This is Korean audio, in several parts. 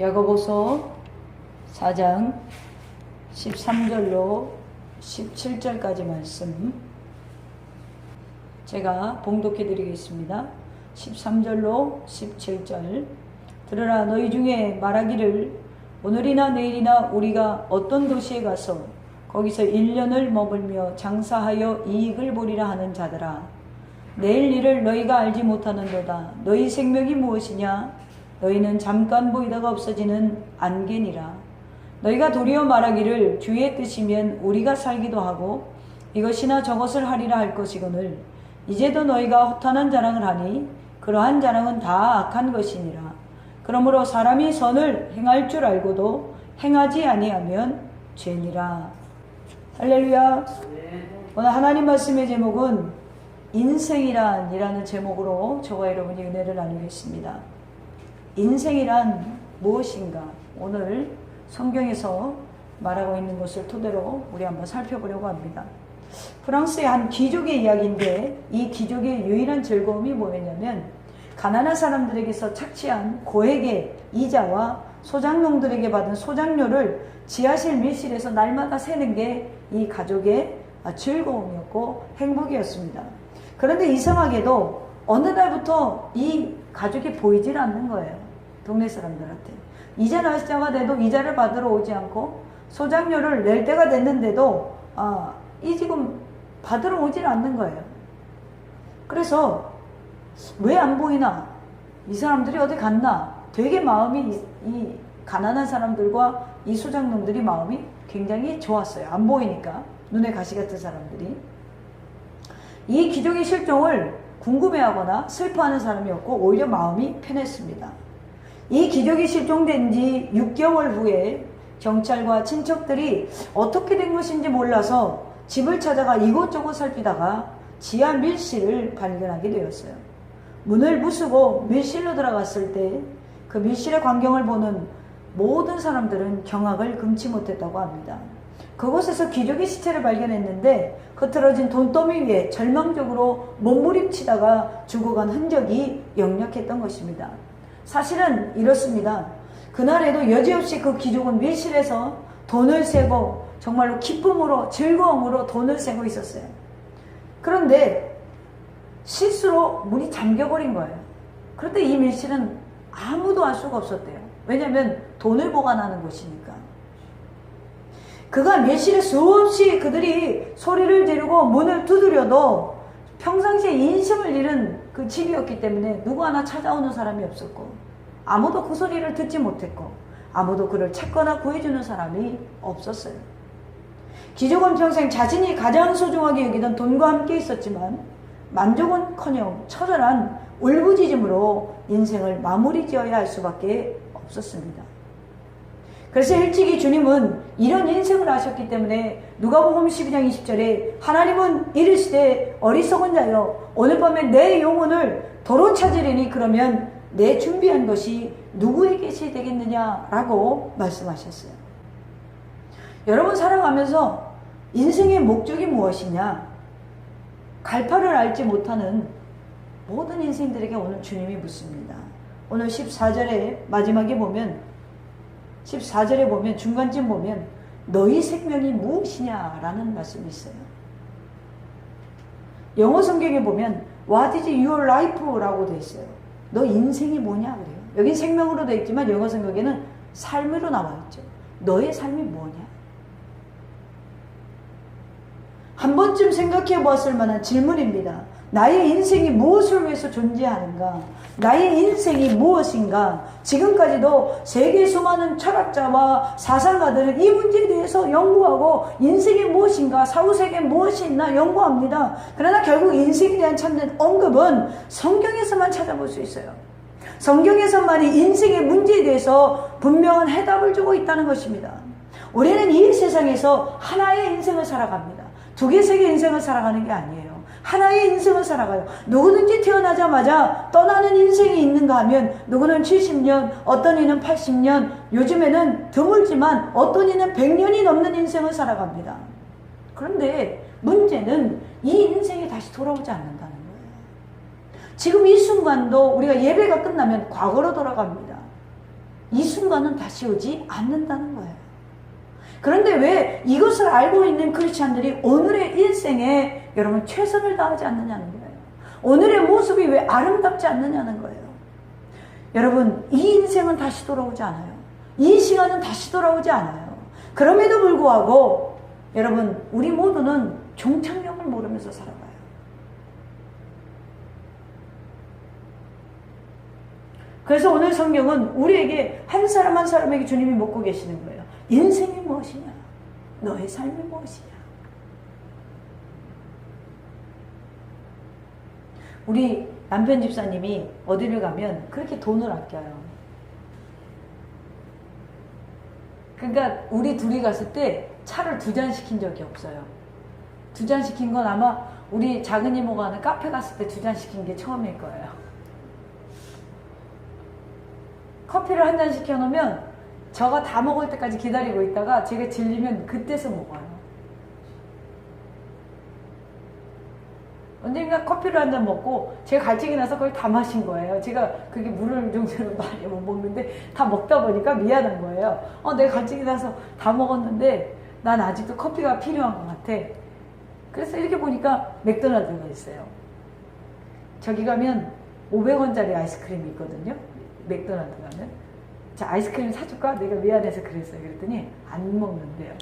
야고보서 4장 13절로 17절까지 말씀 제가 봉독해 드리겠습니다. 13절로 17절. 들으라, 너희 중에 말하기를 오늘이나 내일이나 우리가 어떤 도시에 가서 거기서 1년을 머물며 장사하여 이익을 보리라 하는 자들아, 내일 일을 너희가 알지 못하는도다. 너희 생명이 무엇이냐? 너희는 잠깐 보이다가 없어지는 안개니라. 너희가 도리어 말하기를 주의 뜻이면 우리가 살기도 하고 이것이나 저것을 하리라 할 것이거늘 이제도 너희가 허탄한 자랑을 하니 그러한 자랑은 다 악한 것이니라. 그러므로 사람이 선을 행할 줄 알고도 행하지 아니하면 죄니라. 할렐루야. 오늘 하나님 말씀의 제목은 인생이란이라는 제목으로 저와 여러분이 은혜를 나누겠습니다. 인생이란 무엇인가? 오늘 성경에서 말하고 있는 것을 토대로 우리 한번 살펴보려고 합니다. 프랑스의 한 귀족의 이야기인데, 이 귀족의 유일한 즐거움이 뭐였냐면 가난한 사람들에게서 착취한 고액의 이자와 소장농들에게 받은 소장료를 지하실 밀실에서 날마다 세는 게 이 가족의 즐거움이었고 행복이었습니다. 그런데 이상하게도 어느 날부터 이 가족이 보이질 않는 거예요. 동네 사람들한테. 이자 날짜가 돼도 이자를 받으러 오지 않고, 소장료를 낼 때가 됐는데도 이 지금 받으러 오질 않는 거예요. 그래서 왜 안 보이나? 이 사람들이 어디 갔나? 되게 마음이 이 가난한 사람들과 이 소장농들이 마음이 굉장히 좋았어요. 안 보이니까. 눈에 가시 같은 사람들이. 이 귀족의 실종을 궁금해하거나 슬퍼하는 사람이었고 오히려 마음이 편했습니다. 이 귀족이 실종된 지 6개월 후에 경찰과 친척들이 어떻게 된 것인지 몰라서 집을 찾아가 이곳저곳 살피다가 지하 밀실을 발견하게 되었어요. 문을 부수고 밀실로 들어갔을 때 그 밀실의 광경을 보는 모든 사람들은 경악을 금치 못했다고 합니다. 그곳에서 귀족의 시체를 발견했는데 흐트러진 돈더미 위에 절망적으로 몸부림치다가 죽어간 흔적이 역력했던 것입니다. 사실은 이렇습니다. 그날에도 여지없이 그 귀족은 밀실에서 돈을 세고 정말로 기쁨으로 즐거움으로 돈을 세고 있었어요. 그런데 실수로 문이 잠겨버린 거예요. 그런데 이 밀실은 아무도 알 수가 없었대요. 왜냐하면 돈을 보관하는 곳이니까. 그가 밀실에 수없이 그들이 소리를 지르고 문을 두드려도 평상시에 인심을 잃은 그 집이었기 때문에 누구 하나 찾아오는 사람이 없었고, 아무도 그 소리를 듣지 못했고, 아무도 그를 찾거나 구해주는 사람이 없었어요. 귀족은 평생 자신이 가장 소중하게 여기던 돈과 함께 있었지만 만족은커녕 처절한 울부짖음으로 인생을 마무리 지어야 할 수밖에 없었습니다. 그래서 일찍이 주님은 이런 인생을 아셨기 때문에 누가복음 12장 20절에 하나님은 이르시되 어리석은 자여 오늘 밤에 내 영혼을 도로 찾으리니 그러면 내 준비한 것이 누구에게 되겠느냐라고 말씀하셨어요. 여러분 살아가면서 인생의 목적이 무엇이냐? 갈파를 알지 못하는 모든 인생들에게 오늘 주님이 묻습니다. 오늘 14절에 마지막에 보면, 14절에 보면 중간쯤 보면 너희 생명이 무엇이냐라는 말씀이 있어요. 영어 성경에 보면 What is your life라고 되어 있어요. 너 인생이 뭐냐 그래요. 여긴 생명으로 되어 있지만 영어 성경에는 삶으로 나와 있죠. 너의 삶이 뭐냐? 한 번쯤 생각해 보았을 만한 질문입니다. 나의 인생이 무엇을 위해서 존재하는가? 나의 인생이 무엇인가? 지금까지도 세계 수많은 철학자와 사상가들은 이 문제에 대해서 연구하고 인생이 무엇인가? 사후세계에 무엇이 있나 연구합니다. 그러나 결국 인생에 대한 참된 언급은 성경에서만 찾아볼 수 있어요. 성경에서만이 인생의 문제에 대해서 분명한 해답을 주고 있다는 것입니다. 우리는 이 세상에서 하나의 인생을 살아갑니다. 두 개, 세 개 인생을 살아가는 게 아니에요. 하나의 인생을 살아가요. 누구든지 태어나자마자 떠나는 인생이 있는가 하면 누구는 70년, 어떤 이는 80년, 요즘에는 드물지만 어떤 이는 100년이 넘는 인생을 살아갑니다. 그런데 문제는 이 인생이 다시 돌아오지 않는다는 거예요. 지금 이 순간도 우리가 예배가 끝나면 과거로 돌아갑니다. 이 순간은 다시 오지 않는다는 거예요. 그런데 왜 이것을 알고 있는 크리스찬들이 오늘의 일생에 여러분 최선을 다하지 않느냐는 거예요. 오늘의 모습이 왜 아름답지 않느냐는 거예요. 여러분, 이 인생은 다시 돌아오지 않아요. 이 시간은 다시 돌아오지 않아요. 그럼에도 불구하고 여러분, 우리 모두는 종착역을 모르면서 살아가요. 그래서 오늘 성경은 우리에게 한 사람 한 사람에게 주님이 묻고 계시는 거예요. 인생이 무엇이냐? 너의 삶이 무엇이냐? 우리 남편 집사님이 어디를 가면 그렇게 돈을 아껴요. 그러니까 우리 둘이 갔을 때 차를 2잔 시킨 적이 없어요. 2잔 시킨 건 아마 우리 작은 이모가 하는 카페 갔을 때 2잔 시킨 게 처음일 거예요. 커피를 1잔 시켜놓으면 저가 다 먹을 때까지 기다리고 있다가 제가 질리면 그때서 먹어요. 언젠가 커피를 1잔 먹고 제가 갈증이 나서 그걸 다 마신 거예요. 제가 그게 물을 정도로 많이 못 먹는데 다 먹다 보니까 미안한 거예요. 내가 갈증이 나서 다 먹었는데 난 아직도 커피가 필요한 것 같아. 그래서 이렇게 보니까 맥도날드가 있어요. 저기 가면 500원짜리 아이스크림이 있거든요. 맥도날드 가면. 자, 아이스크림 사줄까? 내가 미안해서 그랬어요. 그랬더니 안 먹는데요.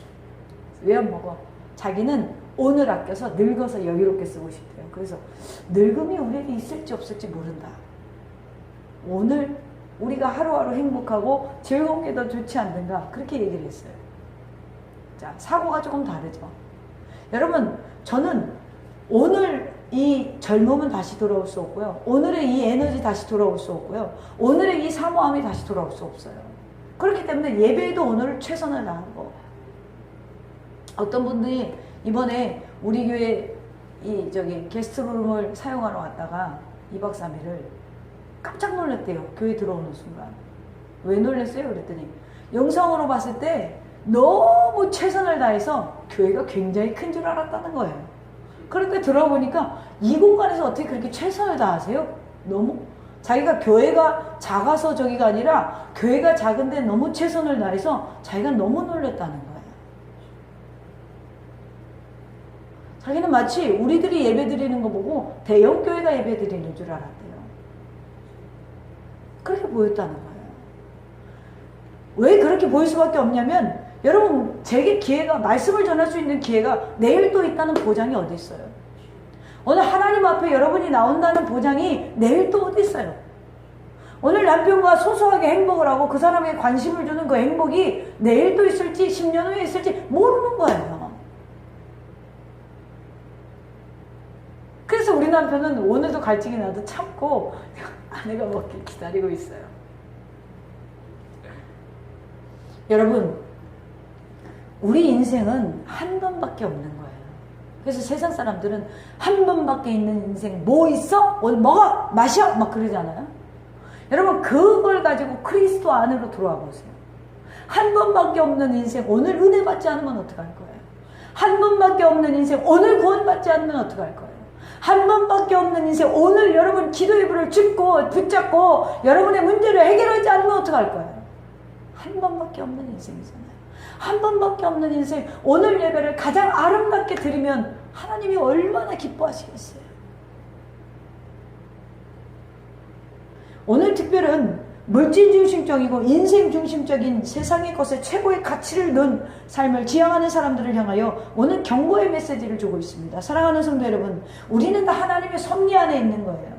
왜 안 먹어? 자기는 오늘 아껴서 늙어서 여유롭게 쓰고 싶대요. 그래서 늙음이 우리에게 있을지 없을지 모른다. 오늘 우리가 하루하루 행복하고 즐거운 게 더 좋지 않는가? 그렇게 얘기를 했어요. 자, 사고가 조금 다르죠. 여러분, 저는 오늘 이 젊음은 다시 돌아올 수 없고요. 오늘의 이 에너지 다시 돌아올 수 없고요. 오늘의 이 사모함이 다시 돌아올 수 없어요. 그렇기 때문에 예배에도 오늘 최선을 다하고, 어떤 분들이 이번에 우리 교회 게스트룸을 사용하러 왔다가 2박 3일을 깜짝 놀랐대요. 교회 들어오는 순간. 왜 놀랐어요? 그랬더니 영상으로 봤을 때 너무 최선을 다해서 교회가 굉장히 큰 줄 알았다는 거예요. 그런데 들어보니까 이 공간에서 어떻게 그렇게 최선을 다하세요? 너무 자기가 교회가 작아서 저기가 아니라 교회가 작은데 너무 최선을 다해서 자기가 너무 놀랐다는 거예요. 자기는 마치 우리들이 예배 드리는 거 보고 대형 교회가 예배 드리는 줄 알았대요. 그렇게 보였다는 거예요. 왜 그렇게 보일 수밖에 없냐면, 여러분, 제게 기회가, 말씀을 전할 수 있는 기회가 내일 또 있다는 보장이 어디 있어요? 오늘 하나님 앞에 여러분이 나온다는 보장이 내일 또 어디 있어요? 오늘 남편과 소소하게 행복을 하고 그 사람에게 관심을 주는 그 행복이 내일 또 있을지 10년 후에 있을지 모르는 거예요. 그래서 우리 남편은 오늘도 갈증이 나도 참고 아내가 먹길 기다리고 있어요. 여러분, 우리 인생은 한 번밖에 없는 거예요. 그래서 세상 사람들은 한 번밖에 있는 인생 뭐 있어? 오늘 먹어! 마셔! 막 그러잖아요. 여러분, 그걸 가지고 그리스도 안으로 들어와 보세요. 한 번밖에 없는 인생, 오늘 은혜 받지 않으면 어떡할 거예요? 한 번밖에 없는 인생, 오늘 구원 받지 않으면 어떡할 거예요? 한 번밖에 없는 인생, 오늘 여러분 기도의 불을 붙잡고 여러분의 문제를 해결하지 않으면 어떡할 거예요? 한 번밖에 없는 인생이잖아요. 한 번밖에 없는 인생, 오늘 예배를 가장 아름답게 드리면 하나님이 얼마나 기뻐하시겠어요? 오늘 특별은 물질 중심적이고 인생 중심적인 세상의 것에 최고의 가치를 넣은 삶을 지향하는 사람들을 향하여 오늘 경고의 메시지를 주고 있습니다. 사랑하는 성도 여러분, 우리는 다 하나님의 섭리 안에 있는 거예요.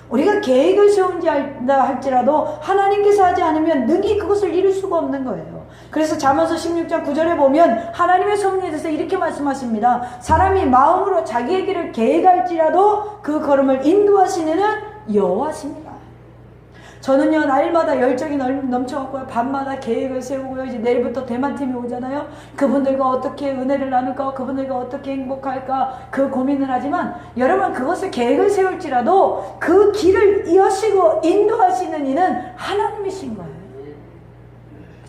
우리가 계획을 세운지 할지라도 하나님께서 하지 않으면 능히 그것을 이룰 수가 없는 거예요. 그래서 잠언서 16장 9절에 보면 하나님의 섭리에 대해서 이렇게 말씀하십니다. 사람이 마음으로 자기의 길을 계획할지라도 그 걸음을 인도하시는 여호와십니다. 저는요, 날마다 열정이 넘쳐갖고요, 밤마다 계획을 세우고요, 이제 내일부터 대만팀이 오잖아요. 그분들과 어떻게 은혜를 나눌까, 그분들과 어떻게 행복할까, 그 고민을 하지만, 여러분, 그것을 계획을 세울지라도 그 길을 이어시고 인도하시는 이는 하나님이신 거예요.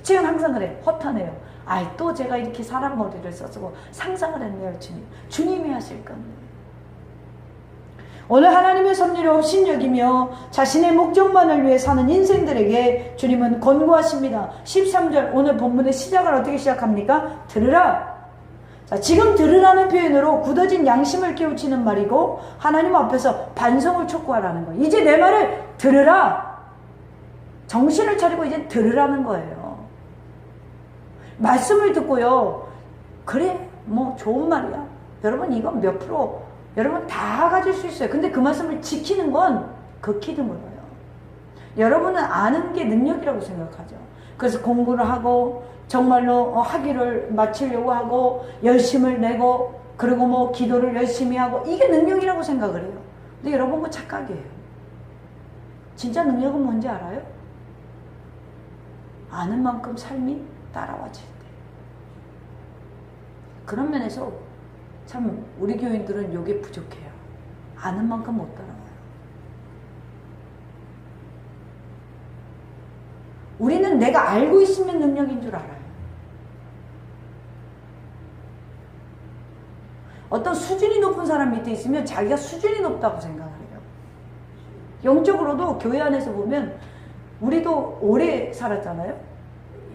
지금 항상 그래, 허탄해요. 아이, 또 제가 이렇게 사람 머리를 써서 상상을 했네요, 주님. 주님이 하실 겁니다. 오늘 하나님의 섭리를 업신여기며 자신의 목적만을 위해 사는 인생들에게 주님은 권고하십니다. 13절 오늘 본문의 시작을 어떻게 시작합니까? 들으라. 자, 지금 들으라는 표현으로 굳어진 양심을 깨우치는 말이고 하나님 앞에서 반성을 촉구하라는 거예요. 이제 내 말을 들으라. 정신을 차리고 이제 들으라는 거예요. 말씀을 듣고요. 그래 뭐 좋은 말이야. 여러분 이건 몇 프로 여러분 다 가질 수 있어요. 근데 그 말씀을 지키는 건 극히 드물어요. 여러분은 아는 게 능력이라고 생각하죠. 그래서 공부를 하고 정말로 학위를 마치려고 하고 열심을 내고 그리고 뭐 기도를 열심히 하고 이게 능력이라고 생각을 해요. 근데 여러분 그 착각이에요. 진짜 능력은 뭔지 알아요? 아는 만큼 삶이 따라와질 때. 그런 면에서 참 우리 교인들은 요게 부족해요. 아는 만큼 못 따라와요. 우리는 내가 알고 있으면 능력인 줄 알아요. 어떤 수준이 높은 사람 밑에 있으면 자기가 수준이 높다고 생각을 해요. 영적으로도 교회 안에서 보면 우리도 오래 살았잖아요.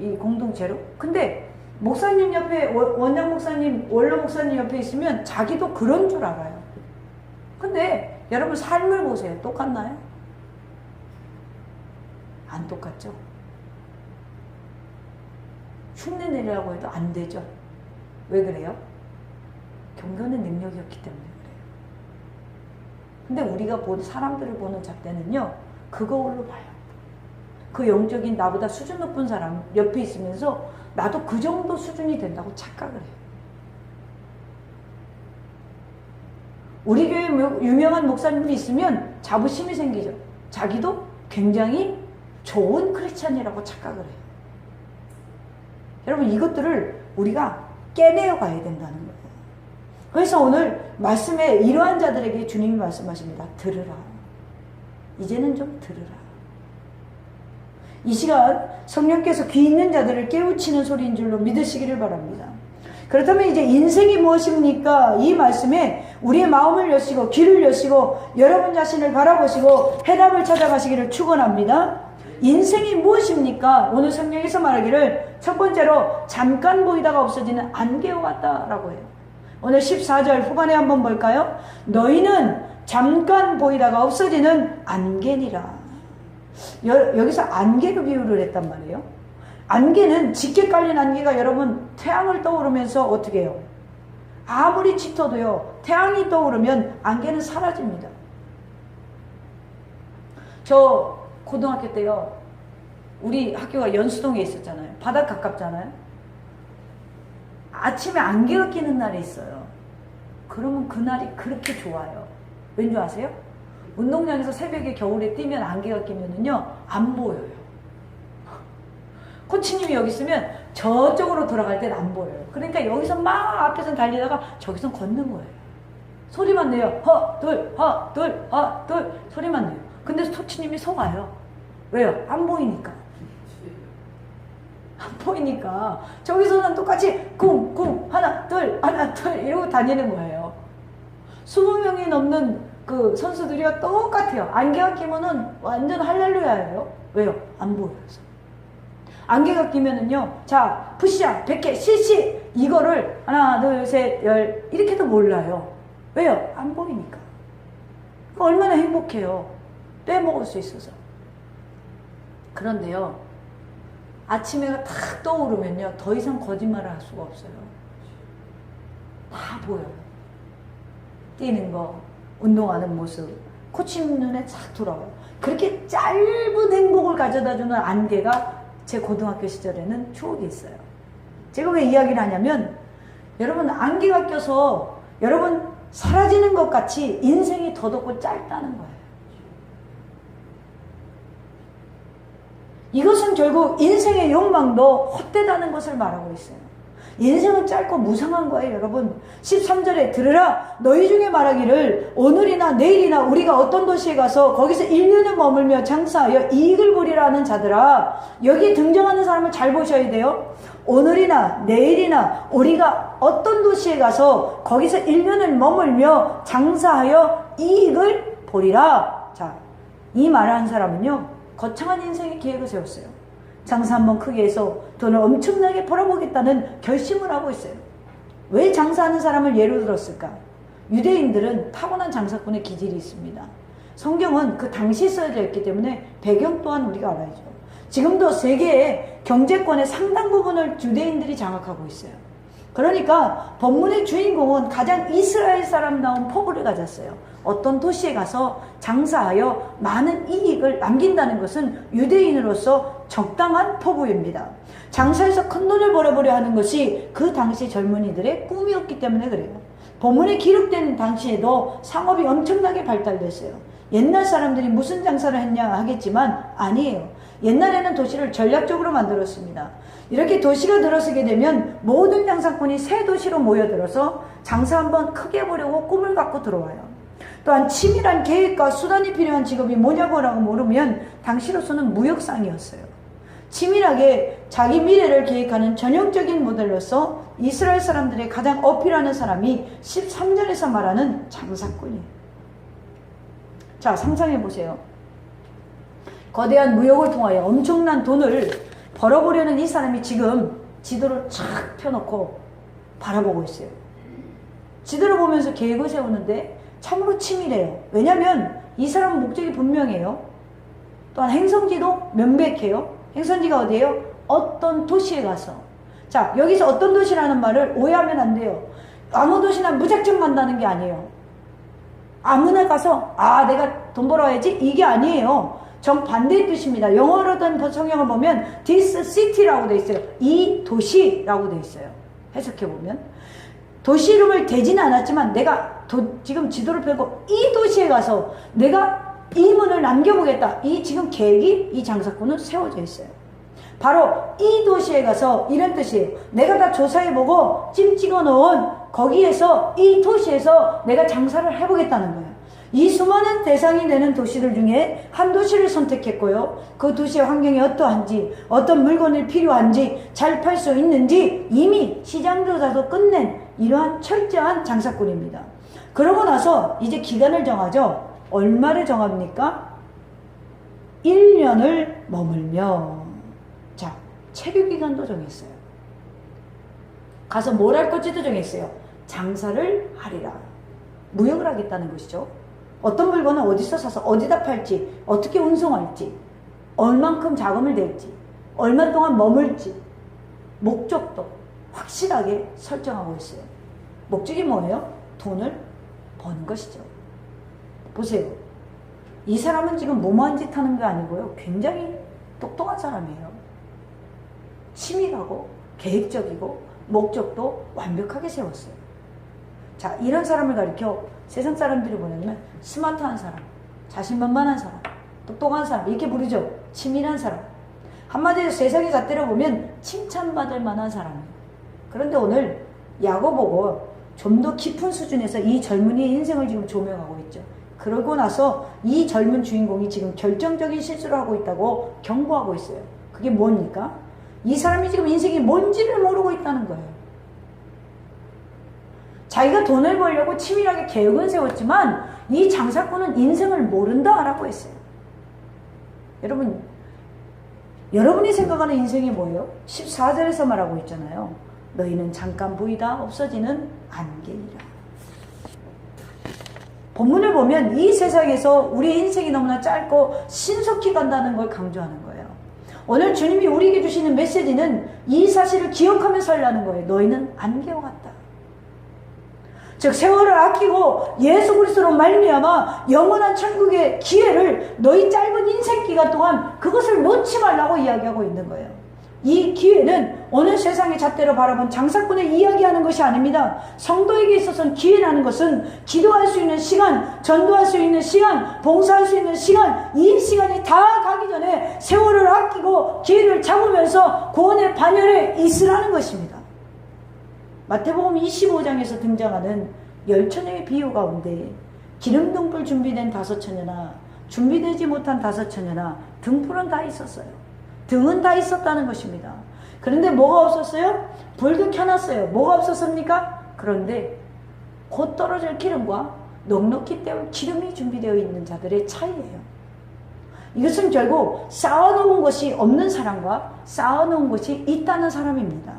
이 공동체로. 근데 목사님 옆에 원장 목사님, 원로 목사님 옆에 있으면 자기도 그런 줄 알아요. 근데 여러분 삶을 보세요. 똑같나요? 안 똑같죠? 흉내 내려고 해도 안 되죠. 왜 그래요? 경건의 능력이었기 때문에 그래요. 근데 우리가 사람들을 보는 잣대는요, 그거로 봐요. 그 영적인 나보다 수준 높은 사람 옆에 있으면서 나도 그 정도 수준이 된다고 착각을 해요. 우리 교회 유명한 목사님이 있으면 자부심이 생기죠. 자기도 굉장히 좋은 크리스찬이라고 착각을 해요. 여러분 이것들을 우리가 깨내어 가야 된다는 거예요. 그래서 오늘 말씀에 이러한 자들에게 주님이 말씀하십니다. 들으라. 이제는 좀 들으라. 이 시간 성령께서 귀 있는 자들을 깨우치는 소리인 줄로 믿으시기를 바랍니다. 그렇다면 이제 인생이 무엇입니까? 이 말씀에 우리의 마음을 여시고 귀를 여시고 여러분 자신을 바라보시고 해답을 찾아가시기를 축원합니다. 인생이 무엇입니까? 오늘 성령에서 말하기를 첫 번째로 잠깐 보이다가 없어지는 안개와 같다라고 해요. 오늘 14절 후반에 한번 볼까요? 너희는 잠깐 보이다가 없어지는 안개니라. 여기서 안개로 비유를 했단 말이에요. 안개는 짙게 깔린 안개가 여러분 태양을 떠오르면서 어떻게 해요? 아무리 짙어도요 태양이 떠오르면 안개는 사라집니다. 저 고등학교 때요 우리 학교가 연수동에 있었잖아요. 바다 가깝잖아요. 아침에 안개가 끼는 날이 있어요. 그러면 그날이 그렇게 좋아요. 왠지 아세요? 운동장에서 새벽에 겨울에 뛰면 안개가 끼면은요 안 보여요. 코치님이 여기 있으면 저쪽으로 돌아갈 땐 안 보여요. 그러니까 여기서 막 앞에서 달리다가 저기서 걷는 거예요. 소리만 내요. 허둘 허둘 허둘 소리만 내요. 근데 코치님이 속아요. 왜요? 안 보이니까. 안 보이니까 저기서는 똑같이 쿵쿵 하나 둘 이러고 다니는 거예요. 20명이 넘는 그 선수들이요 똑같아요. 안개가 끼면은 완전 할렐루야예요. 왜요? 안 보여서. 안개가 끼면은요 자 푸시업 100개 실시 이거를 하나 둘 셋 열 이렇게도 몰라요. 왜요? 안 보이니까. 얼마나 행복해요. 빼먹을 수 있어서. 그런데요 아침에가 탁 떠오르면요 더 이상 거짓말을 할 수가 없어요. 다 보여요. 뛰는 거 운동하는 모습 코치님 눈에 싹 들어와요. 그렇게 짧은 행복을 가져다주는 안개가 제 고등학교 시절에는 추억이 있어요. 제가 왜 이야기를 하냐면 여러분 안개가 껴서 여러분 사라지는 것 같이 인생이 더덥고 짧다는 거예요. 이것은 결국 인생의 욕망도 헛되다는 것을 말하고 있어요. 인생은 짧고 무상한 거예요, 여러분. 13절에 들으라 너희 중에 말하기를 오늘이나 내일이나 우리가 어떤 도시에 가서 거기서 1년을 머물며 장사하여 이익을 보리라 하는 자들아. 여기 등장하는 사람을 잘 보셔야 돼요. 오늘이나 내일이나 우리가 어떤 도시에 가서 거기서 1년을 머물며 장사하여 이익을 보리라. 자, 이 말을 한 사람은요, 거창한 인생의 계획을 세웠어요. 장사 한번 크게 해서 돈을 엄청나게 벌어보겠다는 결심을 하고 있어요. 왜 장사하는 사람을 예로 들었을까? 유대인들은 타고난 장사꾼의 기질이 있습니다. 성경은 그 당시 써져 있기 때문에 배경 또한 우리가 알아야죠. 지금도 세계의 경제권의 상당 부분을 유대인들이 장악하고 있어요. 그러니까 본문의 주인공은 가장 이스라엘 사람다운 포부를 가졌어요. 어떤 도시에 가서 장사하여 많은 이익을 남긴다는 것은 유대인으로서 적당한 포부입니다. 장사해서 큰 돈을 벌어보려 하는 것이 그 당시 젊은이들의 꿈이었기 때문에 그래요. 본문에 기록된 당시에도 상업이 엄청나게 발달됐어요. 옛날 사람들이 무슨 장사를 했냐 하겠지만 아니에요. 옛날에는 도시를 전략적으로 만들었습니다. 이렇게 도시가 들어서게 되면 모든 장사꾼이 새 도시로 모여들어서 장사 한번 크게 해보려고 꿈을 갖고 들어와요. 또한 치밀한 계획과 수단이 필요한 직업이 뭐냐고 물으면 당시로서는 무역상이었어요. 치밀하게 자기 미래를 계획하는 전형적인 모델로서 이스라엘 사람들의 가장 어필하는 사람이 13절에서 말하는 장사꾼이에요. 자, 상상해 보세요. 거대한 무역을 통하여 엄청난 돈을 벌어보려는 이 사람이 지금 지도를 쫙 펴놓고 바라보고 있어요. 지도를 보면서 계획을 세우는데 참으로 치밀해요. 왜냐하면 이 사람은 목적이 분명해요. 또한 행선지도 명백해요. 행선지가 어디예요? 어떤 도시에 가서. 자, 여기서 어떤 도시라는 말을 오해하면 안 돼요. 아무 도시나 무작정 간다는 게 아니에요. 아무나 가서 내가 돈 벌어야지 이게 아니에요. 정반대의 뜻입니다. 영어로 된 성경을 보면 this city라고 돼 있어요. 이 도시라고 돼 있어요. 해석해보면 도시 이름을 대지는 않았지만 내가 지금 지도를 펴고 이 도시에 가서 내가 이 문을 남겨보겠다. 이 지금 계획이 이 장사꾼은 세워져 있어요. 바로 이 도시에 가서 이런 뜻이에요. 내가 다 조사해보고 찜 찍어놓은 거기에서 이 도시에서 내가 장사를 해보겠다는 거예요. 이 수많은 대상이 되는 도시들 중에 한 도시를 선택했고요. 그 도시의 환경이 어떠한지, 어떤 물건이 필요한지, 잘 팔 수 있는지 이미 시장 조사도 끝낸 이러한 철저한 장사꾼입니다. 그러고 나서 이제 기간을 정하죠. 얼마를 정합니까? 1년을 머물며. 자, 체류 기간도 정했어요. 가서 뭘 할 건지도 정했어요. 장사를 하리라. 무역을 하겠다는 것이죠. 어떤 물건을 어디서 사서 어디다 팔지, 어떻게 운송할지, 얼만큼 자금을 낼지, 얼마 동안 머물지, 목적도 확실하게 설정하고 있어요. 목적이 뭐예요? 돈을 버는 것이죠. 보세요. 이 사람은 지금 무모한 짓 하는 게 아니고요. 굉장히 똑똑한 사람이에요. 치밀하고 계획적이고 목적도 완벽하게 세웠어요. 자, 이런 사람을 가리켜 세상 사람들이 뭐냐면 스마트한 사람, 자신만만한 사람, 똑똑한 사람 이렇게 부르죠. 치밀한 사람. 한마디로 세상에 잣대로 보면 칭찬받을 만한 사람이에요. 그런데 오늘 야곱 보고 좀 더 깊은 수준에서 이 젊은이의 인생을 지금 조명하고 있죠. 그러고 나서 이 젊은 주인공이 지금 결정적인 실수를 하고 있다고 경고하고 있어요. 그게 뭡니까? 이 사람이 지금 인생이 뭔지를 모르고 있다는 거예요. 자기가 돈을 벌려고 치밀하게 계획은 세웠지만 이 장사꾼은 인생을 모른다라고 했어요. 여러분이 생각하는 인생이 뭐예요? 14절에서 말하고 있잖아요. 너희는 잠깐 보이다 없어지는 안개이라. 본문을 보면 이 세상에서 우리의 인생이 너무나 짧고 신속히 간다는 걸 강조하는 거예요. 오늘 주님이 우리에게 주시는 메시지는 이 사실을 기억하며 살라는 거예요. 너희는 안개와 같다. 즉 세월을 아끼고 예수 그리스도로 말미암아 영원한 천국의 기회를 너희 짧은 인생 기간 동안 그것을 놓지 말라고 이야기하고 있는 거예요. 이 기회는 오늘 세상의 잣대로 바라본 장사꾼의 이야기하는 것이 아닙니다. 성도에게 있어서는 기회라는 것은 기도할 수 있는 시간, 전도할 수 있는 시간, 봉사할 수 있는 시간, 이 시간이 다 가기 전에 세월을 아끼고 기회를 잡으면서 구원의 반열에 있으라는 것입니다. 마태복음 25장에서 등장하는 열처녀의 비유 가운데 기름등불 준비된 5처녀나 준비되지 못한 5처녀나 등불은 다 있었어요. 등은 다 있었다는 것입니다. 그런데 뭐가 없었어요? 불도 켜놨어요. 뭐가 없었습니까? 그런데 곧 떨어질 기름과 넉넉히 때울 기름이 준비되어 있는 자들의 차이예요. 이것은 결국 쌓아놓은 것이 없는 사람과 쌓아놓은 것이 있다는 사람입니다.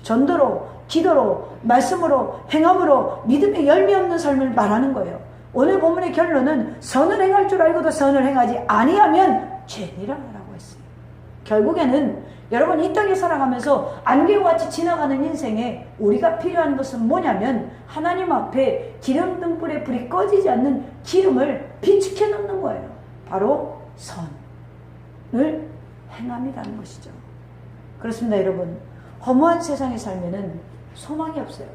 전도로, 기도로, 말씀으로, 행함으로 믿음의 열매 없는 삶을 말하는 거예요. 오늘 본문의 결론은 선을 행할 줄 알고도 선을 행하지 아니하면 죄니라라고 했어요. 결국에는 여러분 이 땅에 살아가면서 안개와 같이 지나가는 인생에 우리가 필요한 것은 뭐냐면 하나님 앞에 기름 등불에 불이 꺼지지 않는 기름을 비축해 놓는 거예요. 바로 선을 행함이라는 것이죠. 그렇습니다. 여러분, 허무한 세상에 살면은 소망이 없어요.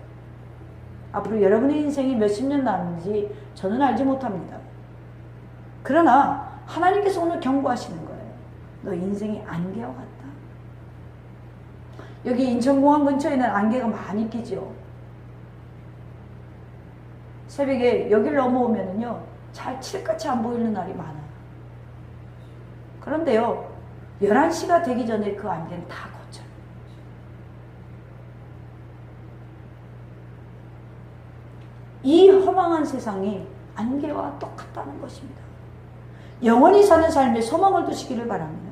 앞으로 여러분의 인생이 몇십 년 남는지 저는 알지 못합니다. 그러나 하나님께서 오늘 경고하시는 거예요. 너 인생이 안개와 같다. 여기 인천공항 근처에는 안개가 많이 끼죠. 새벽에 여기를 넘어오면은요, 잘 칠같이 안 보이는 날이 많아요. 그런데요, 11시가 되기 전에 그 안개는 다 걷혀요. 이 허망한 세상이 안개와 똑같다는 것입니다. 영원히 사는 삶에 소망을 두시기를 바랍니다.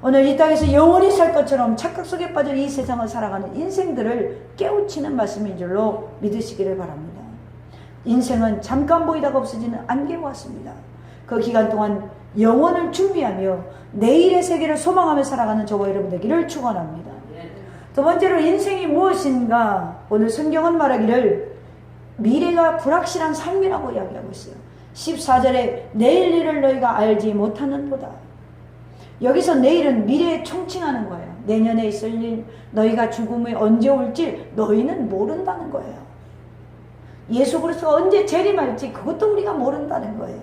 오늘 이 땅에서 영원히 살 것처럼 착각 속에 빠진 이 세상을 살아가는 인생들을 깨우치는 말씀인 줄로 믿으시기를 바랍니다. 인생은 잠깐 보이다가 없어지는 안개와 같습니다. 그 기간 동안 영혼을 준비하며 내일의 세계를 소망하며 살아가는 저와 여러분 되기를 축원합니다. 두 번째로 인생이 무엇인가? 오늘 성경은 말하기를 미래가 불확실한 삶이라고 이야기하고 있어요. 14절에 내일 일을 너희가 알지 못하는도다. 여기서 내일은 미래에 총칭하는 거예요. 내년에 있을 일, 너희가 죽음이 언제 올지 너희는 모른다는 거예요. 예수 그리스도가 언제 재림할지 그것도 우리가 모른다는 거예요.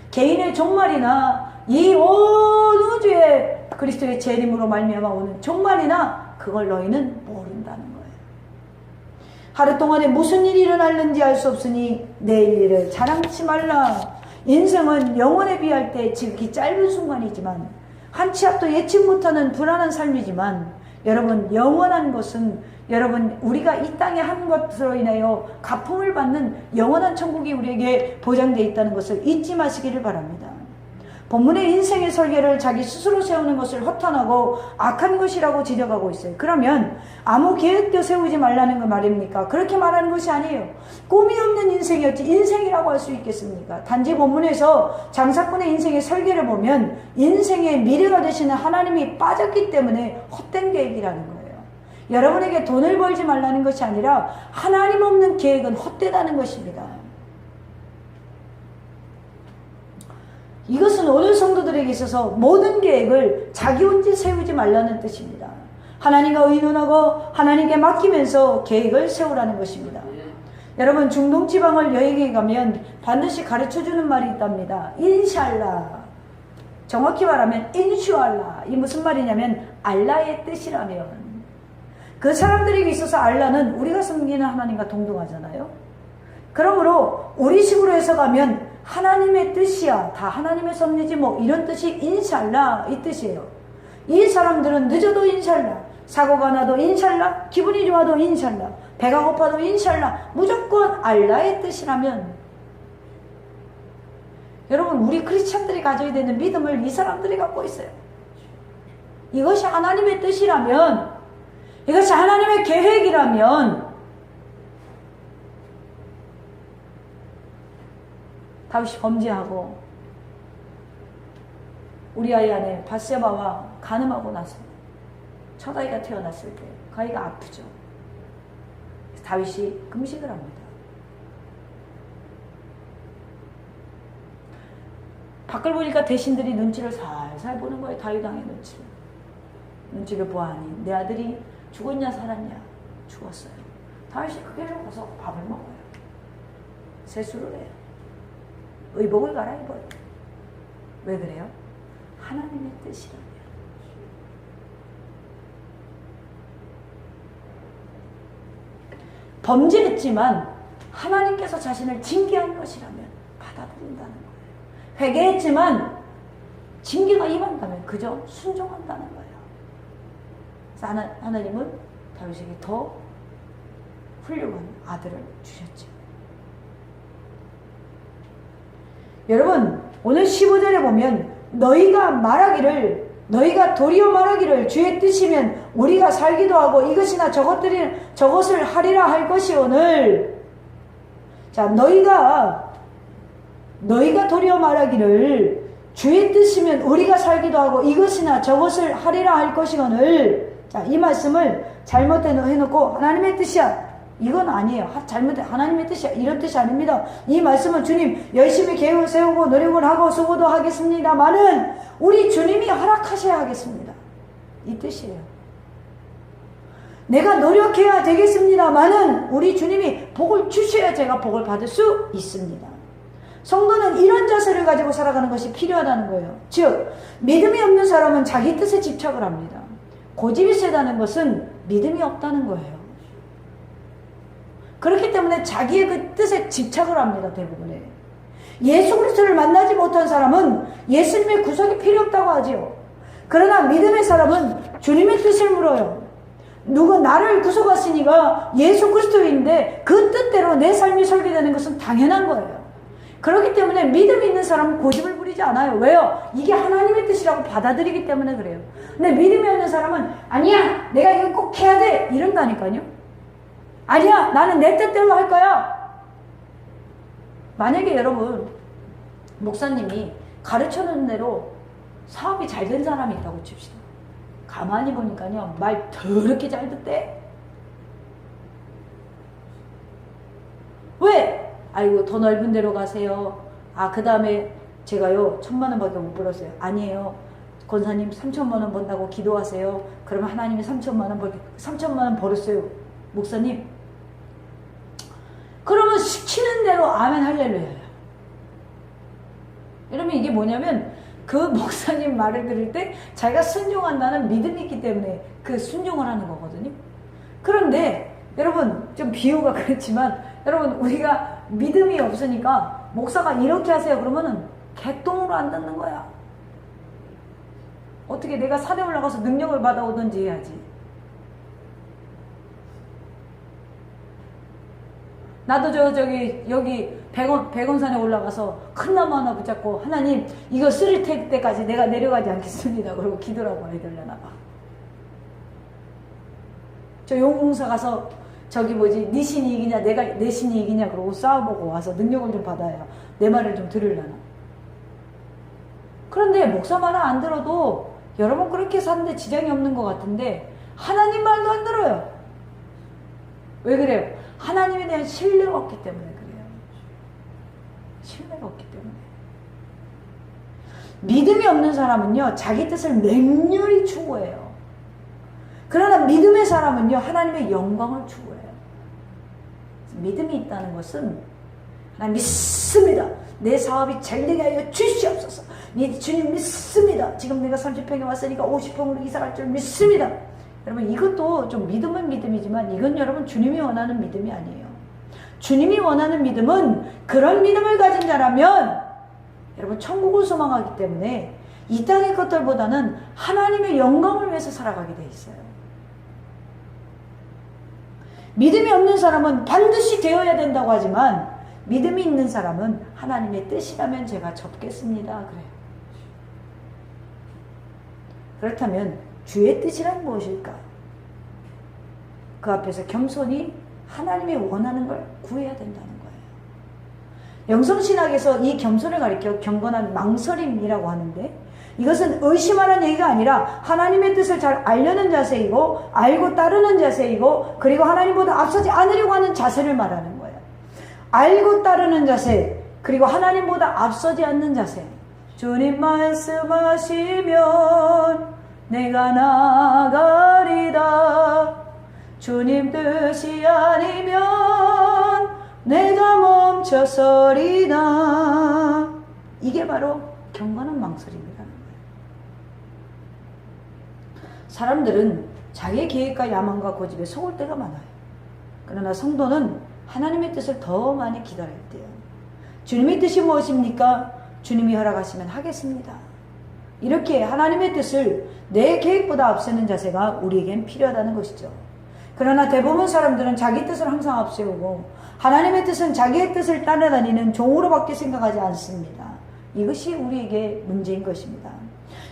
개인의 종말이나 이 온 우주에 그리스도의 재림으로 말미암아 오는 종말이나 그걸 너희는 모른다는 거예요. 하루 동안에 무슨 일이 일어날는지 알 수 없으니 내일 일을 자랑치 말라. 인생은 영혼에 비할 때 지극히 짧은 순간이지만 한 치 앞도 예측 못하는 불안한 삶이지만 여러분 영원한 것은 여러분 우리가 이 땅에 한 것으로 인하여 가품을 받는 영원한 천국이 우리에게 보장되어 있다는 것을 잊지 마시기를 바랍니다. 본문의 인생의 설계를 자기 스스로 세우는 것을 허탄하고 악한 것이라고 지적하고 있어요. 그러면 아무 계획도 세우지 말라는 거 말입니까? 그렇게 말하는 것이 아니에요. 꿈이 없는 인생이었지 인생이라고 할 수 있겠습니까? 단지 본문에서 장사꾼의 인생의 설계를 보면 인생의 미래가 되시는 하나님이 빠졌기 때문에 헛된 계획이라는 거예요. 여러분에게 돈을 벌지 말라는 것이 아니라 하나님 없는 계획은 헛되다는 것입니다. 이것은 오늘 성도들에게 있어서 모든 계획을 자기 혼자 세우지 말라는 뜻입니다. 하나님과 의논하고 하나님께 맡기면서 계획을 세우라는 것입니다. 여러분 중동 지방을 여행해 가면 반드시 가르쳐주는 말이 있답니다. 인샬라. 정확히 말하면 인슈알라. 이 무슨 말이냐면 알라의 뜻이라면 그 사람들에게 있어서 알라는 우리가 섬기는 하나님과 동등하잖아요. 그러므로 우리식으로 해석하면 하나님의 뜻이야. 다 하나님의 섭리지 뭐 이런 뜻이 인샬라 이 뜻이에요. 이 사람들은 늦어도 인샬라, 사고가 나도 인샬라, 기분이 좋아도 인샬라, 배가 고파도 인샬라, 무조건 알라의 뜻이라면 여러분 우리 크리스찬들이 가져야 되는 믿음을 이 사람들이 갖고 있어요. 이것이 하나님의 뜻이라면, 이것이 하나님의 계획이라면 다윗이 범죄하고 우리아이 안에 밧세바와 간음하고 나서 첫 아이가 태어났을 때 그 아이가 아프죠. 다윗이 금식을 합니다. 밖을 보니까 대신들이 눈치를 살살 보는 거예요. 다윗 왕의 눈치를 보아하니 내 아들이 죽었냐 살았냐? 죽었어요. 다윗이 그게 가서 밥을 먹어요. 세수를 해요. 의복을 갈아입어요. 왜 그래요? 하나님의 뜻이라면. 범죄했지만 하나님께서 자신을 징계한 것이라면 받아들인다는 거예요. 회개했지만 징계가 임한다면 그저 순종한다는 거예요. 그래서 하나님은 다윗에게 더 훌륭한 아들을 주셨죠. 여러분 오늘 15절에 보면 너희가 도리어 말하기를 주의 뜻이면 우리가 살기도 하고 이것이나 저것을 하리라 할 것이오늘. 자, 너희가 도리어 말하기를 주의 뜻이면 우리가 살기도 하고 이것이나 저것을 하리라 할 것이오늘. 자, 이 말씀을 잘못 해놓고 하나님의 뜻이야, 이건 아니에요. 하나님의 뜻이야, 이런 뜻이 아닙니다. 이 말씀은 주님 열심히 계획을 세우고 노력을 하고 수고도 하겠습니다만은 우리 주님이 허락하셔야 하겠습니다, 이 뜻이에요. 내가 노력해야 되겠습니다만은 우리 주님이 복을 주셔야 제가 복을 받을 수 있습니다. 성도는 이런 자세를 가지고 살아가는 것이 필요하다는 거예요. 즉 믿음이 없는 사람은 자기 뜻에 집착을 합니다. 고집이 세다는 것은 믿음이 없다는 거예요. 그렇기 때문에 자기의 그 뜻에 집착을 합니다. 대부분에 예수 그리스도를 만나지 못한 사람은 예수님의 구속이 필요 없다고 하지요. 그러나 믿음의 사람은 주님의 뜻을 물어요. 누가 나를 구속하시니가 예수 그리스도인데 그 뜻대로 내 삶이 설계되는 것은 당연한 거예요. 그렇기 때문에 믿음 있는 사람은 고집을 부리지 않아요. 왜요? 이게 하나님의 뜻이라고 받아들이기 때문에 그래요. 근데 믿음이 없는 사람은 아니야, 내가 이거 꼭 해야 돼, 이런다니까요. 아니야, 나는 내 뜻대로 할 거야. 만약에 여러분 목사님이 가르쳐놓은 대로 사업이 잘 된 사람이 있다고 칩시다. 가만히 보니까요 말 더럽게 잘 듣대. 왜? 아이고 더 넓은 데로 가세요. 그 다음에 제가요 1,000만 원밖에 못 벌었어요. 아니에요, 권사님 3,000만 원 번다고 기도하세요. 그러면 하나님이 3,000만 원 벌었어요. 목사님, 그러면 시키는 대로 아멘 할렐루야예요. 여러분 이게 뭐냐면 그 목사님 말을 들을 때 자기가 순종한다는 믿음이 있기 때문에 그 순종을 하는 거거든요. 그런데 여러분 좀 비유가 그렇지만 여러분 우리가 믿음이 없으니까 목사가 이렇게 하세요 그러면은 개똥으로 안 듣는 거야. 어떻게 내가 산에 올라가서 능력을 받아오든지 해야지. 나도 여기 백원산에 올라가서 큰 나무 하나 붙잡고 하나님 이거 쓸 때까지 내가 내려가지 않겠습니다 그러고 기도라고 해야 되려나 봐. 저 용궁사 가서 네 신이 이기냐 내 신이 이기냐 그러고 싸워보고 와서 능력을 좀 받아야 내 말을 좀 들으려나. 그런데 목사 말을 안 들어도 여러분 그렇게 사는데 지장이 없는 것 같은데 하나님 말도 안 들어요. 왜 그래요? 하나님에 대한 신뢰가 없기 때문에 그래요. 신뢰가 없기 때문에. 믿음이 없는 사람은요 자기 뜻을 맹렬히 추구해요. 그러나 믿음의 사람은요 하나님의 영광을 추구해요. 믿음이 있다는 것은 하나님 믿습니다. 내 사업이 잘되게 하여 주시옵소서. 주님 믿습니다. 지금 내가 30평에 왔으니까 50평으로 이사갈 줄 믿습니다. 여러분 이것도 좀 믿음은 믿음이지만 이건 여러분 주님이 원하는 믿음이 아니에요. 주님이 원하는 믿음은 그런 믿음을 가진 자라면 여러분 천국을 소망하기 때문에 이 땅의 것들보다는 하나님의 영광을 위해서 살아가게 돼 있어요. 믿음이 없는 사람은 반드시 되어야 된다고 하지만 믿음이 있는 사람은 하나님의 뜻이라면 제가 접겠습니다 그래요. 그렇다면 주의 뜻이란 무엇일까? 그 앞에서 겸손히 하나님이 원하는 걸 구해야 된다는 거예요. 영성신학에서 이 겸손을 가리켜 경건한 망설임이라고 하는데 이것은 의심하는 얘기가 아니라 하나님의 뜻을 잘 알려는 자세이고 알고 따르는 자세이고 그리고 하나님보다 앞서지 않으려고 하는 자세를 말하는 거예요. 알고 따르는 자세 그리고 하나님보다 앞서지 않는 자세. 주님 말씀하시면 내가 나가리다. 주님 뜻이 아니면 내가 멈춰서리다. 이게 바로 경건한 망설임이라는 거예요. 사람들은 자기의 계획과 야망과 고집에 속을 때가 많아요. 그러나 성도는 하나님의 뜻을 더 많이 기다릴 때요. 주님의 뜻이 무엇입니까? 주님이 허락하시면 하겠습니다. 이렇게 하나님의 뜻을 내 계획보다 앞세우는 자세가 우리에겐 필요하다는 것이죠. 그러나 대부분 사람들은 자기 뜻을 항상 앞세우고 하나님의 뜻은 자기의 뜻을 따라다니는 종으로밖에 생각하지 않습니다. 이것이 우리에게 문제인 것입니다.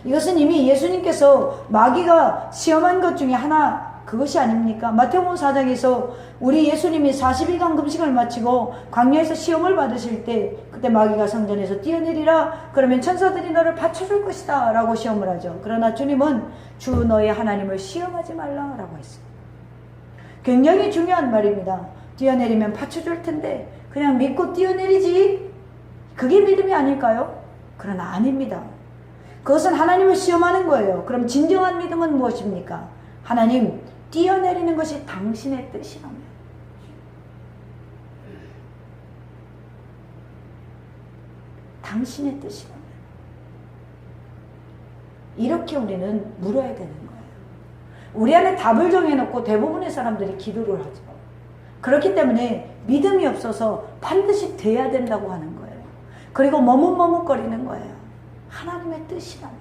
이것은 이미 예수님께서 마귀가 시험한 것 중에 하나 그것이 아닙니까? 마태복음 4장에서 우리 예수님이 40일간 금식을 마치고 광야에서 시험을 받으실 때 그때 마귀가 성전에서 뛰어내리라 그러면 천사들이 너를 받쳐줄 것이다 라고 시험을 하죠. 그러나 주님은 주 너의 하나님을 시험하지 말라 라고 했어요. 굉장히 중요한 말입니다. 뛰어내리면 받쳐줄 텐데 그냥 믿고 뛰어내리지, 그게 믿음이 아닐까요? 그러나 아닙니다. 그것은 하나님을 시험하는 거예요. 그럼 진정한 믿음은 무엇입니까? 하나님, 뛰어내리는 것이 당신의 뜻이라면, 당신의 뜻이라면, 이렇게 우리는 물어야 되는 거예요. 우리 안에 답을 정해놓고 대부분의 사람들이 기도를 하죠. 그렇기 때문에 믿음이 없어서 반드시 돼야 된다고 하는 거예요. 그리고 머뭇머뭇거리는 거예요. 하나님의 뜻이라면.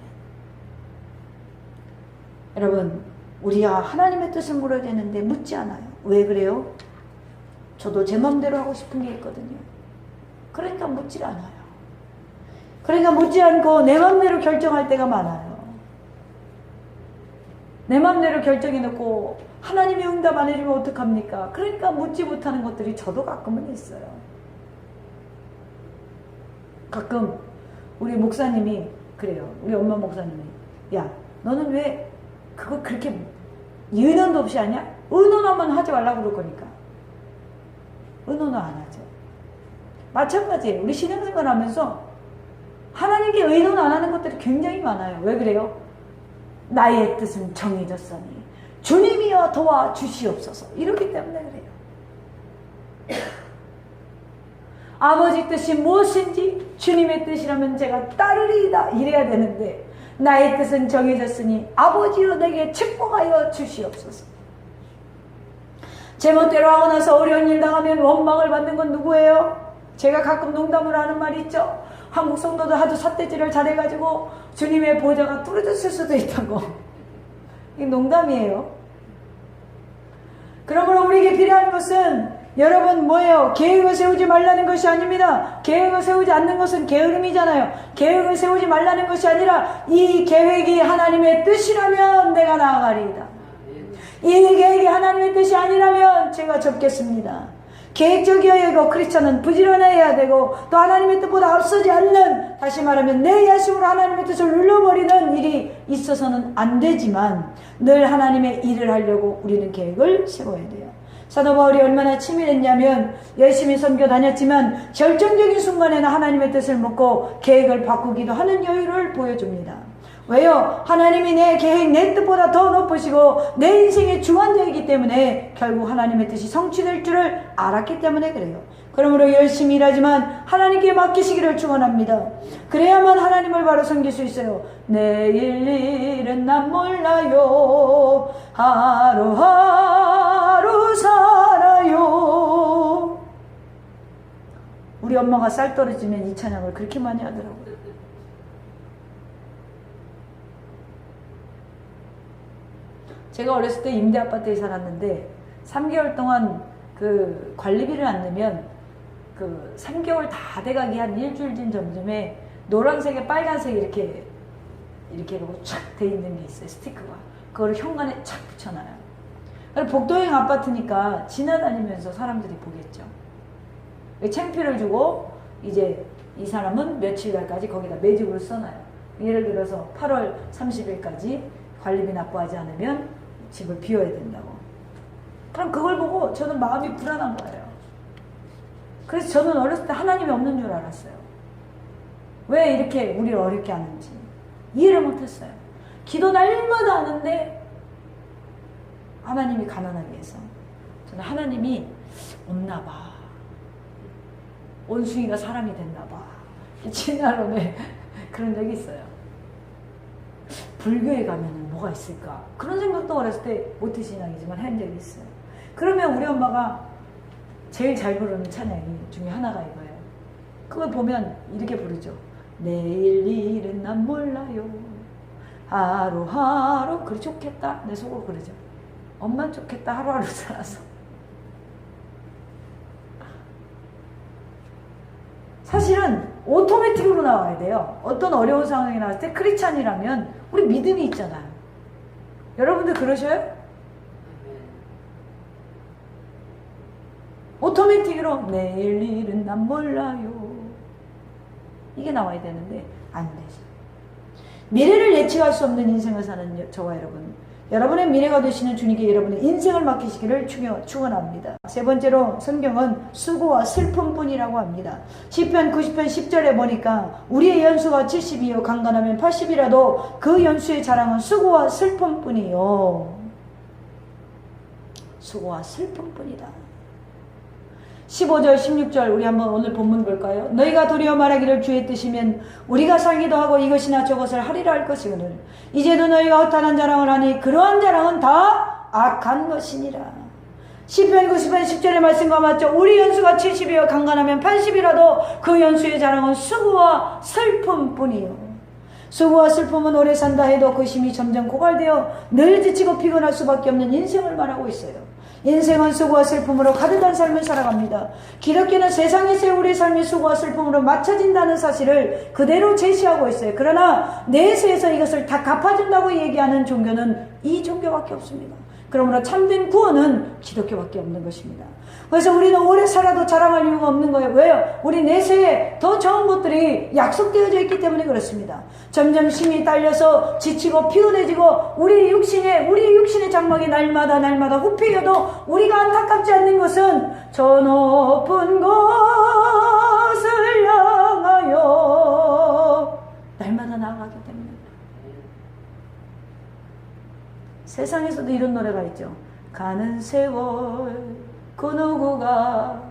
여러분, 우리가 하나님의 뜻을 물어야 되는데 묻지 않아요. 왜 그래요? 저도 제 마음대로 하고 싶은 게 있거든요. 그러니까 묻질 않아요. 그러니까 묻지 않고 내 마음대로 결정할 때가 많아요. 내 마음대로 결정해놓고 하나님이 응답 안 해주면 어떡합니까? 그러니까 묻지 못하는 것들이 저도 가끔은 있어요. 가끔 우리 목사님이 그래요. 우리 엄마 목사님이, 야, 너는 왜 그거 그렇게 의논도 없이 하냐? 의논하면 하지 말라고 그럴 거니까. 의논은 안 하죠. 마찬가지예요. 우리 신앙생활 하면서 하나님께 의논 안 하는 것들이 굉장히 많아요. 왜 그래요? 나의 뜻은 정해졌으니 주님이여 도와주시옵소서. 이렇기 때문에 그래요. 아버지 뜻이 무엇인지 주님의 뜻이라면 제가 따르리이다 이래야 되는데, 나의 뜻은 정해졌으니 아버지여 내게 축복하여 주시옵소서. 제멋대로 하고 나서 어려운 일 당하면 원망을 받는 건 누구예요? 제가 가끔 농담을 하는 말이 있죠. 한국 성도들 하도 삿대질을 잘해가지고 주님의 보좌가 뚫어졌을 수도 있다고. 이게 농담이에요. 그러므로 우리에게 필요한 것은 여러분 뭐예요? 계획을 세우지 말라는 것이 아닙니다. 계획을 세우지 않는 것은 게으름이잖아요. 계획을 세우지 말라는 것이 아니라 이 계획이 하나님의 뜻이라면 내가 나아가리이다. 이 계획이 하나님의 뜻이 아니라면 제가 접겠습니다. 계획적이어야 하고 크리스찬은 부지런해야 되고 또 하나님의 뜻보다 앞서지 않는, 다시 말하면 내 야심으로 하나님의 뜻을 눌러버리는 일이 있어서는 안 되지만 늘 하나님의 일을 하려고 우리는 계획을 세워야 돼요. 사도 바울이 얼마나 치밀했냐면 열심히 섬겨 다녔지만 결정적인 순간에는 하나님의 뜻을 묻고 계획을 바꾸기도 하는 여유를 보여줍니다. 왜요? 하나님이 내 계획, 내 뜻보다 더 높으시고 내 인생의 주관자이기 때문에 결국 하나님의 뜻이 성취될 줄을 알았기 때문에 그래요. 그러므로 열심히 일하지만 하나님께 맡기시기를 축원합니다. 그래야만 하나님을 바로 섬길 수 있어요. 내일 일은 난 몰라요. 하루하루 살아요. 우리 엄마가 쌀 떨어지면 이 찬양을 그렇게 많이 하더라고요. 제가 어렸을 때 임대 아파트에 살았는데 3개월 동안 그 관리비를 안 내면 그 3개월 다 돼가기 한 일주일 전 점점에 노란색에 빨간색 이렇게 쫙 돼 있는 게 있어요. 스티커가. 그거를 현관에 착 붙여놔요. 복도형 아파트니까 지나다니면서 사람들이 보겠죠. 창피를 주고 이제 이 사람은 며칠 날까지 거기다 매직으로 써놔요. 예를 들어서 8월 30일까지 관리비 납부하지 않으면 집을 비워야 된다고. 그럼 그걸 보고 저는 마음이 불안한 거예요. 그래서 저는 어렸을 때 하나님이 없는 줄 알았어요. 왜 이렇게 우리를 어렵게 하는지 이해를 못했어요. 기도 날마다 하는데 하나님이 가난하게 해서 저는 하나님이 없나 봐. 원숭이가 사람이 됐나 봐. 진화론에 그런 적이 있어요. 불교에 가면은 뭐가 있을까? 그런 생각도 어렸을 때 모태신앙이지만 한 적이 있어요. 그러면 우리 엄마가 제일 잘 부르는 찬양이 중에 하나가 이거예요. 그걸 보면 이렇게 부르죠. 내일 일은 난 몰라요. 하루하루 그리 좋겠다. 내 속으로 그러죠. 엄만 좋겠다. 하루하루 살아서. 사실은 오토매틱으로 액티브로 나와야 돼요. 어떤 어려운 상황이 나왔을 때 크리스찬이라면 우리 믿음이 있잖아요. 여러분들 그러셔요? 오토매틱으로 내일 일은 난 몰라요. 이게 나와야 되는데 안 되죠. 미래를 예측할 수 없는 인생을 사는 저와 여러분의 미래가 되시는 주님께 여러분의 인생을 맡기시기를 축원합니다. 세 번째로 성경은 수고와 슬픔뿐이라고 합니다. 시편 90편 10절에 보니까 우리의 연수가 70이요 강건하면 80이라도 그 연수의 자랑은 수고와 슬픔뿐이요. 수고와 슬픔뿐이다. 15절 16절 우리 한번 오늘 본문 볼까요? 너희가 도리어 말하기를 주의 뜻이면 우리가 살기도 하고 이것이나 저것을 하리라 할 것이거늘 이제도 너희가 허탄한 자랑을 하니 그러한 자랑은 다 악한 것이니라. 시편 90편 10절의 말씀과 맞죠? 우리 연수가 70이요 강건하면 80이라도 그 연수의 자랑은 수고와 슬픔뿐이요. 수고와 슬픔은 오래 산다 해도 그 힘이 점점 고갈되어 늘 지치고 피곤할 수밖에 없는 인생을 말하고 있어요. 인생은 수고와 슬픔으로 가득한 삶을 살아갑니다. 기독교는 세상에서의 우리 삶이 수고와 슬픔으로 맞춰진다는 사실을 그대로 제시하고 있어요. 그러나 내세에서 이것을 다 갚아준다고 얘기하는 종교는 이 종교밖에 없습니다. 그러므로 참된 구원은 기독교밖에 없는 것입니다. 그래서 우리는 오래 살아도 자랑할 이유가 없는 거예요. 왜요? 우리 내세에 더 좋은 것들이 약속되어져 있기 때문에 그렇습니다. 점점 힘이 딸려서 지치고 피곤해지고 우리 육신의 장막이 날마다 후패여도 우리가 안타깝지 않는 것은 저 높은 곳을 향하여 날마다 나아가기 때문입니다. 세상에서도 이런 노래가 있죠. 가는 세월 그 누구가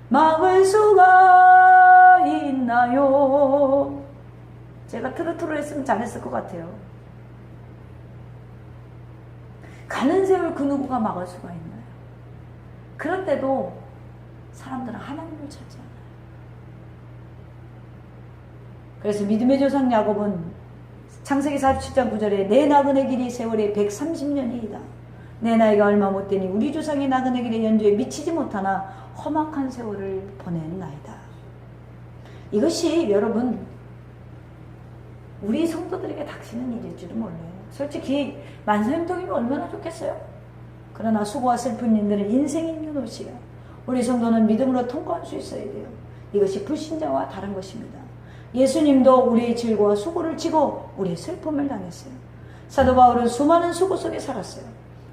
막을 수가 있나요? 제가 트로트로 했으면 잘했을 것 같아요. 가는 세월 그 누구가 막을 수가 있나요? 그럴 때도 사람들은 하나님을 찾지 않아요. 그래서 믿음의 조상 야곱은 창세기 47장 9절에 내 나그네 길이 세월이 130년이다. 내 나이가 얼마 못되니 우리 조상의 나그네 길의 연주에 미치지 못하나 험악한 세월을 보냈나이다. 이것이 여러분 우리 성도들에게 닥치는 일일 줄은 몰라요. 솔직히 만사형통이면 얼마나 좋겠어요. 그러나 수고와 슬픈 일들은 인생이 있는 옷이에요. 우리 성도는 믿음으로 통과할 수 있어야 돼요. 이것이 불신자와 다른 것입니다. 예수님도 우리의 질고와 수고를 지고 우리의 슬픔을 당했어요. 사도 바울은 수많은 수고 속에 살았어요.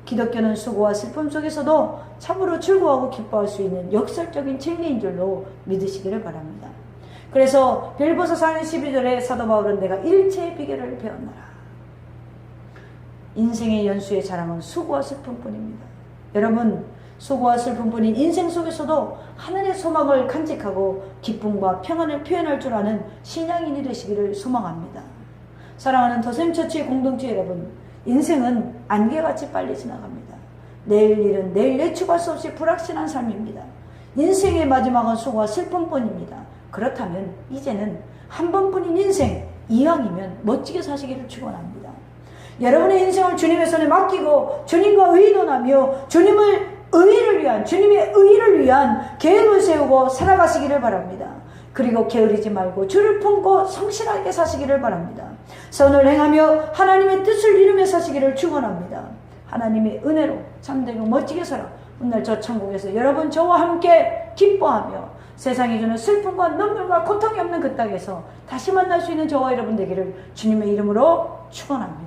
기독교는 수고와 슬픔 속에서도 참으로 즐거워하고 기뻐할 수 있는 역설적인 진리인 줄로 믿으시기를 바랍니다. 그래서 빌보서 4장 12절에 사도 바울은 내가 일체의 비결을 배웠노라. 인생의 연수의 자랑은 수고와 슬픔뿐입니다. 여러분, 수고와 슬픔뿐인 인생 속에서도 하늘의 소망을 간직하고 기쁨과 평안을 표현할 줄 아는 신앙인이 되시기를 소망합니다. 사랑하는 더샘처치 공동체 여러분, 인생은 안개같이 빨리 지나갑니다. 내일 일은 내일 예측할 수 없이 불확실한 삶입니다. 인생의 마지막은 수고와 슬픔뿐입니다. 그렇다면 이제는 한 번뿐인 인생, 이왕이면 멋지게 사시기를 축원합니다. 여러분의 인생을 주님의 손에 맡기고 주님과 의논하며 주님의 의를 위한 계획을 세우고 살아가시기를 바랍니다. 그리고 게으르지 말고 주를 품고 성실하게 사시기를 바랍니다. 선을 행하며 하나님의 뜻을 이루며 사시기를 축원합니다. 하나님의 은혜로 참되고 멋지게 살아 훗날 저 천국에서 여러분 저와 함께 기뻐하며 세상이 주는 슬픔과 눈물과 고통이 없는 그 땅에서 다시 만날 수 있는 저와 여러분 되기를 주님의 이름으로 축원합니다.